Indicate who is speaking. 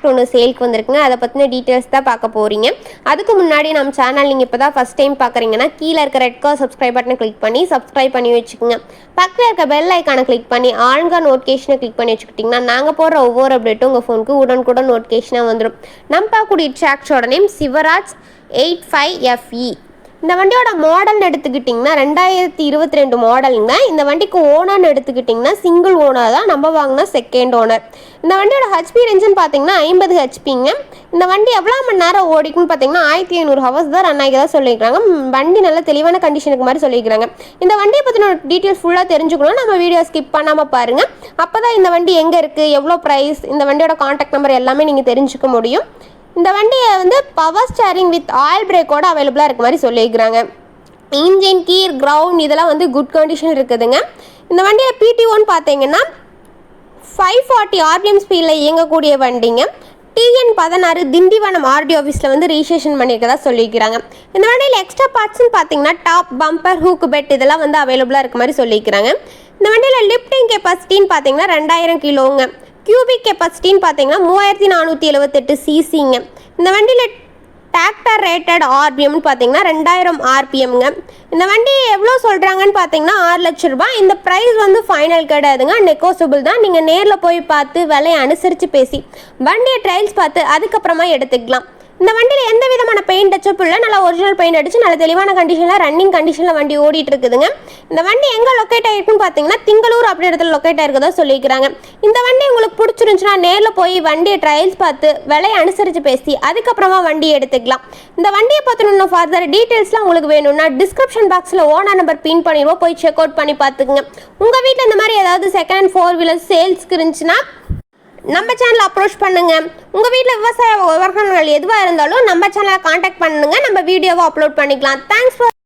Speaker 1: Tractor ஒன்று சேல்க்கு வந்திருக்குங்க. அதை பற்றின டீட்டெயில்ஸ் தான் பார்க்க போகிறீங்க. அதுக்கு முன்னாடி நம்ம சேனல் நீங்கள் இப்போ தான் ஃபஸ்ட் டைம் பார்க்குறீங்கன்னா கீழே இருக்க ரெட் கலர் சப்ஸ்கிரைப் பட்டனை கிளிக் பண்ணி சப்ஸ்கிரைப் பண்ணி வச்சுக்கோங்க. பக்கத்தில் இருக்க பெல் ஐக்கானை கிளிக் பண்ணி ஆளுங்க நோட்டிஃபிகேஷனை கிளிக் பண்ணி வச்சுக்கிட்டிங்கன்னா நாங்கள் போடுற ஒவ்வொரு அப்டேட்டும் உங்கள் ஃபோனுக்கு உடனுக்குடன் நோட்டிஃபிகேஷனாக வந்துடும். நம்ம பார்க்கக்கூடிய டிராக்டரோட நேம் சிவராஜ் 85FE. இந்த வண்டியோட மாடல்னு எடுத்துக்கிட்டிங்கன்னா 2022 மாடலுங்க. இந்த வண்டிக்கு ஓனர்னு எடுத்துக்கிட்டிங்கன்னா சிங்கிள் ஓனர் தான், நம்ம வாங்கினா செகண்ட் ஓனர். இந்த வண்டியோட ஹெச்பி ரேஞ்சுன்னு பார்த்தீங்கன்னா 50 ஹெச்பிங்க. இந்த வண்டி எவ்வளோ மணி நேரம் ஓடிக்குன்னு பார்த்தீங்கன்னா 1500 ஹவர்ஸ் தான் ரன் ஆகி தான் சொல்லியிருக்காங்க. வண்டி நல்ல தெளிவான கண்டிஷனுக்கு மாதிரி சொல்லியிருக்காங்க. இந்த வண்டியை பற்றின டீட்டெயில்ஸ் ஃபுல்லாக தெரிஞ்சுக்கணும் நம்ம வீடியோ ஸ்கிப் பண்ணாமல் பாருங்கள். அப்போ தான் இந்த வண்டி எங்கே இருக்குது, எவ்வளோ ப்ரைஸ், இந்த வண்டியோட கான்டாக்ட் நம்பர் எல்லாமே நீங்கள் தெரிஞ்சுக்க முடியும். இந்த வண்டியை பவர் ஸ்டேரிங் வித் ஆயில் பிரேக்கோட அவைலபிளாக இருக்க மாதிரி சொல்லியிருக்கிறாங்க. இன்ஜின், கீர், கிரவுண்ட் இதெல்லாம் குட் கண்டிஷன் இருக்குதுங்க. இந்த வண்டியில் PT1 பார்த்தீங்கன்னா 540 RPM ஸ்பீடில் இயங்கக்கூடிய வண்டிங்க. TN16 திண்டிவனம் RD ஆஃபீஸில் ரிஜிஸ்ட்ரேஷன் பண்ணியிருக்கதா சொல்லியிருக்கிறாங்க. இந்த வண்டியில் எக்ஸ்ட்ரா பார்ட்ஸ்ன்னு பார்த்தீங்கன்னா டாப், பம்பர், ஹூக், பெட் இதெல்லாம் அவைலபிளாக இருக்க மாதிரி சொல்லியிருக்கிறாங்க. இந்த வண்டியில் லிஃப்டிங் கெப்பாசிட்டின்னு பார்த்தீங்கன்னா 2000 கிலோங்க. கியூபிக் கெப்பாசிட்டின்னு பார்த்தீங்கன்னா 3478 சிசிங்க. இந்த வண்டியில் டிராக்டர் ரேட்டட் RPMனு பார்த்தீங்கன்னா 2000 RPMங்க. இந்த வண்டி எவ்வளோ சொல்கிறாங்கன்னு பார்த்தீங்கன்னா 6 லட்ச ரூபாய். இந்த ப்ரைஸ் ஃபைனல் கிடையாதுங்க, நெகோசியபிள் தான். நீங்கள் நேரில் போய் பார்த்து விலையை அனுசரித்து பேசி வண்டியை ட்ரையல்ஸ் பார்த்து அதுக்கப்புறமா எடுத்துக்கலாம். இந்த வண்டியில் எந்த விதமான பெயிண்ட் டச்சப் இல்லை, நல்லா ஒரிஜினல் பெயிண்ட் அடிச்சு நல்ல தெளிவான கண்டிஷனில் ரன்னிங் கண்டிஷனில் வண்டி ஓடிட்டு இருக்குதுங்க. இந்த வண்டி எங்கே லொக்கேட் ஆகிருக்குன்னு பார்த்தீங்கன்னா திங்களூர் அப்படி இடத்துல லொக்கேட் ஆகிருக்கதா சொல்லியிருக்கிறாங்க. இந்த வண்டி உங்களுக்கு பிடிச்சிருந்துச்சுன்னா நேரில் போய் வண்டியை ட்ரையல்ஸ் பார்த்து விலையை அனுசரித்து பேசி அதுக்கப்புறமா வண்டியை எடுத்துக்கலாம். இந்த வண்டியை பற்றின ஃபர்தர் டீட்டெயில்ஸ்லாம் உங்களுக்கு வேணும்னா டிஸ்கிரிப்ஷன் பாக்ஸில் ஓனர் நம்பர் பின் பண்ணிடுவோம், போய் செக் அவுட் பண்ணி பார்த்துக்குங்க. உங்கள் வீட்டில் இந்த மாதிரி ஏதாவது செகண்ட் ஹேண்ட் 4 வீலர் சேல்ஸ்க்கு இருந்துச்சுன்னா நம்ம சேனலை அப்ரோச் பண்ணுங்க. உங்கள் வீட்டில் விவசாய உபகரணங்கள் எதுவாக இருந்தாலும் நம்ம சேனலை காண்டாக்ட் பண்ணுங்க, நம்ம வீடியோவை அப்லோட் பண்ணிக்கலாம். Thanks for